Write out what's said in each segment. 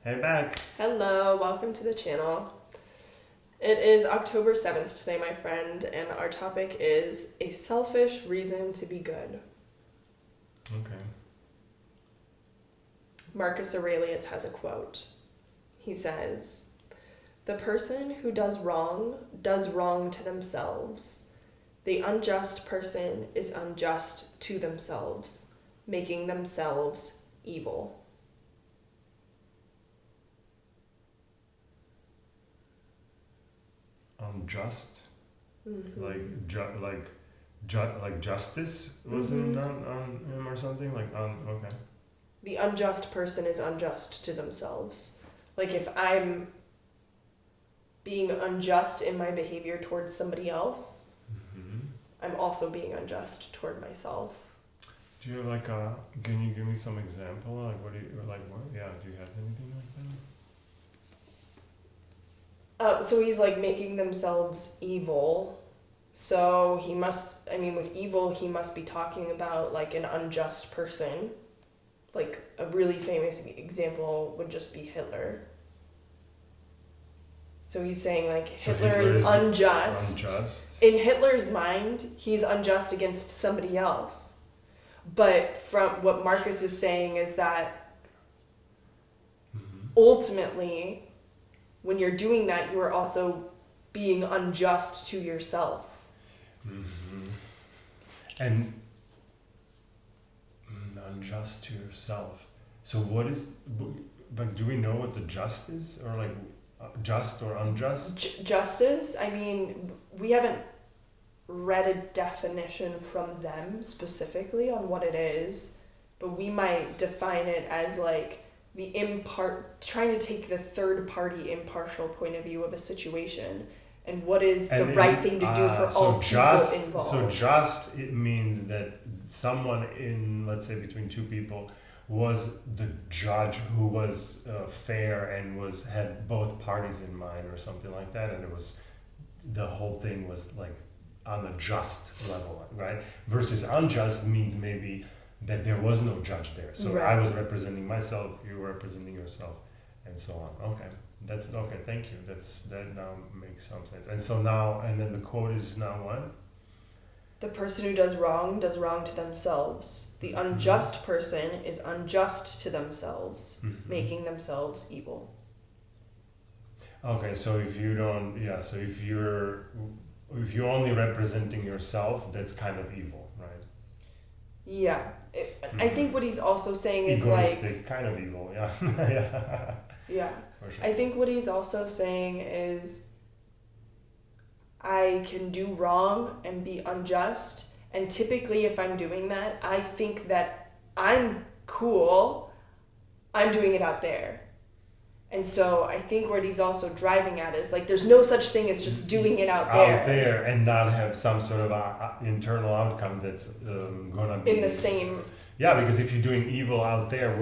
Hey, back. Hello, welcome to the channel. It is October 7th today, my friend, and our topic is a selfish reason to be good. Okay. Marcus Aurelius has a quote. He says, "The person who does wrong to themselves. The unjust person is unjust to themselves, making themselves evil." Unjust? Mm-hmm. Like justice wasn't on him or something? Okay. The unjust person is unjust to themselves. Like if I'm being unjust in my behavior towards somebody else, I'm also being unjust toward myself. Do you have can you give me some example? Like what do you, what? Yeah, do you have anything like that? So he's like making themselves evil. So with evil, he must be talking about like an unjust person. Like a really famous example would just be Hitler. So he's saying like Hitler is unjust. In Hitler's mind, he's unjust against somebody else. But from what Marcus is saying is that ultimately, when you're doing that, you are also being unjust to yourself. And unjust to yourself. So what is, but do we know what the just is? Or like just or unjust? Justice? I mean, we haven't read a definition from them specifically on what it is, but we might define it as like trying to take the third party impartial point of view of a situation and what is the right thing to do for all people involved. So just, it means that someone in, let's say between two people, was the judge who was fair and had both parties in mind or something like that, and the whole thing was like on the just level, right? Versus unjust means maybe that there was no judge there. So right. I was representing myself, you were representing yourself, and so on. Okay. That's okay, thank you. That now makes some sense. And so now, and then the quote is now what? The person who does wrong to themselves. The unjust person is unjust to themselves, making themselves evil. Okay, so if you're only representing yourself, that's kind of evil, right? Yeah. I think what he's also saying is egoistic, kind of evil, yeah. Yeah. Yeah. For sure. I think what he's also saying is I can do wrong and be unjust, and typically if I'm doing that, I think that I'm cool, I'm doing it out there. And so I think what he's also driving at is like there's no such thing as just doing it out there. Out there and not have some sort of internal outcome that's gonna be... in the same... Yeah, because if you're doing evil out there,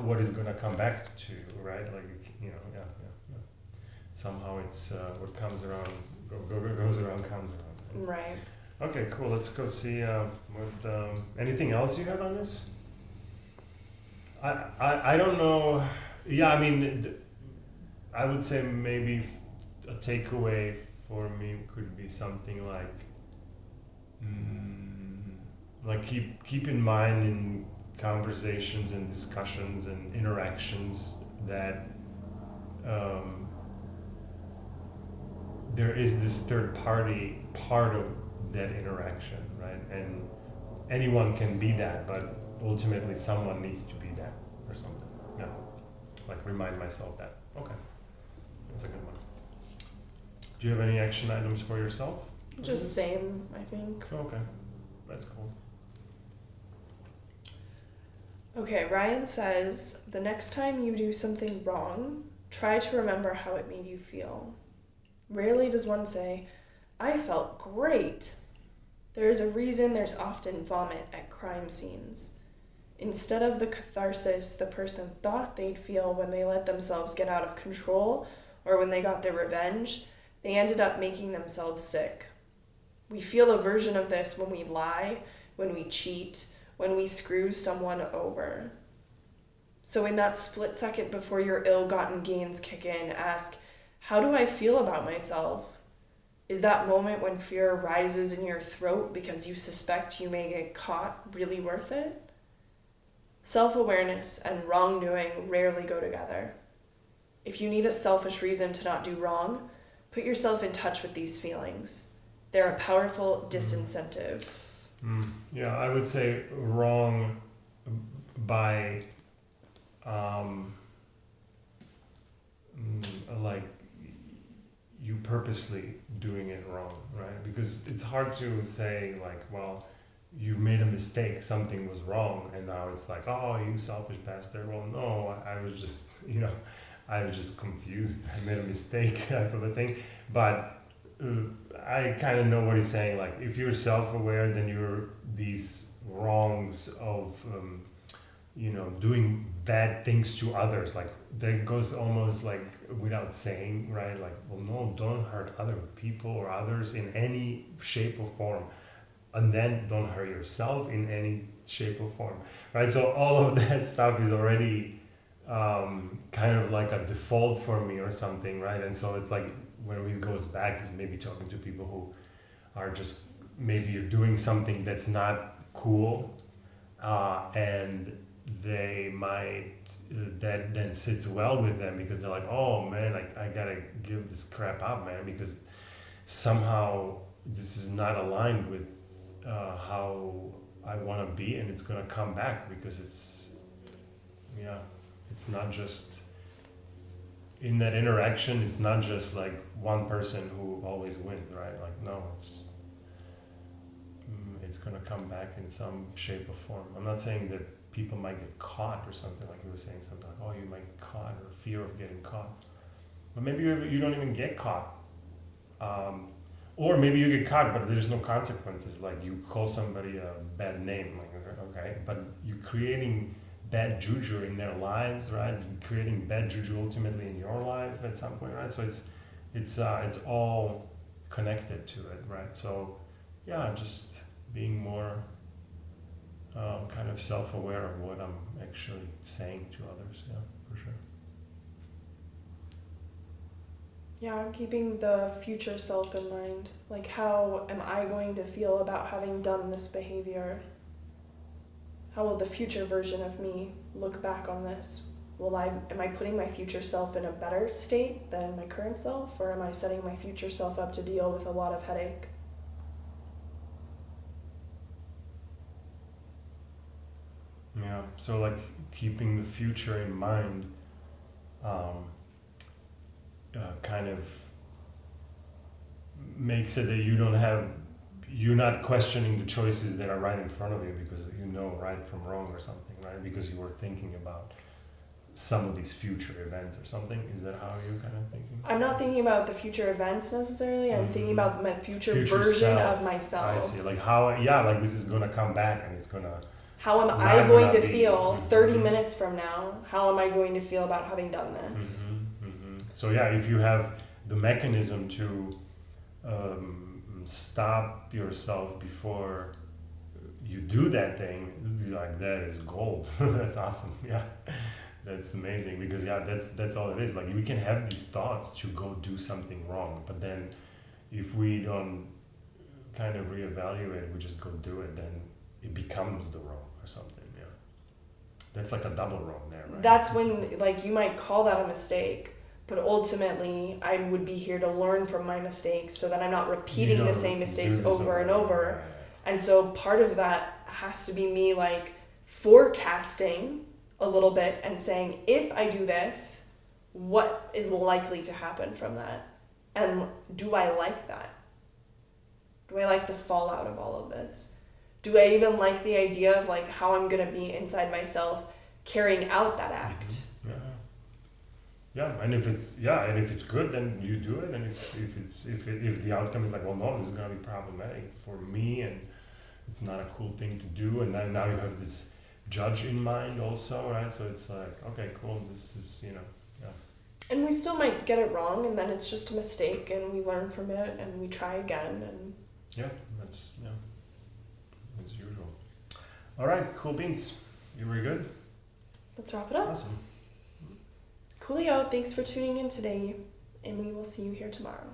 what is gonna come back to you, right? Like, yeah. Somehow it's what comes around, goes around, comes around. Right. Okay, cool. Let's go see anything else you have on this? I don't know. Yeah, I mean, I would say maybe a takeaway for me could be something like keep in mind in conversations and discussions and interactions that there is this third party part of that interaction, right? And anyone can be that, but ultimately someone needs to be that or something. Yeah, like remind myself that. Okay, that's a good one. Do you have any action items for yourself? Just same, I think. Okay, that's cool. Okay, Ryan says, the next time you do something wrong, try to remember how it made you feel. Rarely does one say, I felt great. There is a reason there's often vomit at crime scenes. Instead of the catharsis the person thought they'd feel when they let themselves get out of control or when they got their revenge, they ended up making themselves sick. We feel a version of this when we lie, when we cheat, when we screw someone over. So in that split second before your ill-gotten gains kick in, ask, how do I feel about myself? Is that moment when fear rises in your throat because you suspect you may get caught really worth it? Self-awareness and wrongdoing rarely go together. If you need a selfish reason to not do wrong, put yourself in touch with these feelings. They're a powerful disincentive. Yeah, I would say wrong by like you purposely doing it wrong, right? Because it's hard to say like, well, you made a mistake, something was wrong, and now it's like, oh, you selfish bastard. Well, no, I was just, I was just confused. I made a mistake type of a thing. But I kind of know what he's saying. Like, if you're self-aware, then you're these wrongs of, doing bad things to others. Like, that goes almost like without saying, right? Like, well, no, don't hurt other people or others in any shape or form. And then don't hurt yourself in any shape or form, right? So all of that stuff is already kind of like a default for me or something, right? And so it's like when he goes back, he's maybe talking to people who are just, maybe you're doing something that's not cool, and they might, that then sits well with them because they're like, oh man, I gotta give this crap up, man, because somehow this is not aligned with how I want to be, and it's gonna come back because it's not just in that interaction. It's not just like one person who always wins, right? Like, no, it's gonna come back in some shape or form. I'm not saying that people might get caught or something, like he was saying something like, oh, you might get caught, or fear of getting caught, but maybe you don't even get caught. Or maybe you get caught, but there's no consequences. Like, you call somebody a bad name, like, okay, but you're creating bad juju in their lives, right? You're creating bad juju ultimately in your life at some point, right? So it's all connected to it, right? So yeah, just being more kind of self-aware of what I'm actually saying to others. Yeah, for sure. Yeah, keeping the future self in mind. Like, how am I going to feel about having done this behavior? How will the future version of me look back on this? Am I putting my future self in a better state than my current self, or am I setting my future self up to deal with a lot of headache? Yeah, so like keeping the future in mind, kind of makes it that you're not questioning the choices that are right in front of you, because you know right from wrong or something, right? Because you were thinking about some of these future events or something. Is that how you're kind of thinking? I'm not thinking about the future events necessarily. I'm thinking about my future version self of myself. I see. Like how, like this is gonna come back and it's gonna. How am I going to feel 30 minutes from now? How am I going to feel about having done this? So yeah, if you have the mechanism to stop yourself before you do that thing, you're like, that is gold. That's awesome. Yeah, that's amazing, because yeah, that's all it is. Like, we can have these thoughts to go do something wrong, but then if we don't kind of reevaluate, we just go do it, then it becomes the wrong or something. Yeah, that's like a double wrong there, right? That's when, like, you might call that a mistake, but ultimately I would be here to learn from my mistakes so that I'm not repeating the same mistakes over and over. And so part of that has to be me, like, forecasting a little bit and saying, if I do this, what is likely to happen from that? And do I like that? Do I like the fallout of all of this? Do I even like the idea of, like, how I'm gonna be inside myself carrying out that act? Yeah, and if it's good, then you do it. And if the outcome is like, well, no, this is gonna be problematic for me, and it's not a cool thing to do, and then now you have this judge in mind also, right? So it's like, okay, cool, this is, yeah. And we still might get it wrong, and then it's just a mistake, and we learn from it, and we try again, and that's as usual. All right, cool beans. You were good. let's wrap it up. Awesome. Coolio, thanks for tuning in today, and we will see you here tomorrow.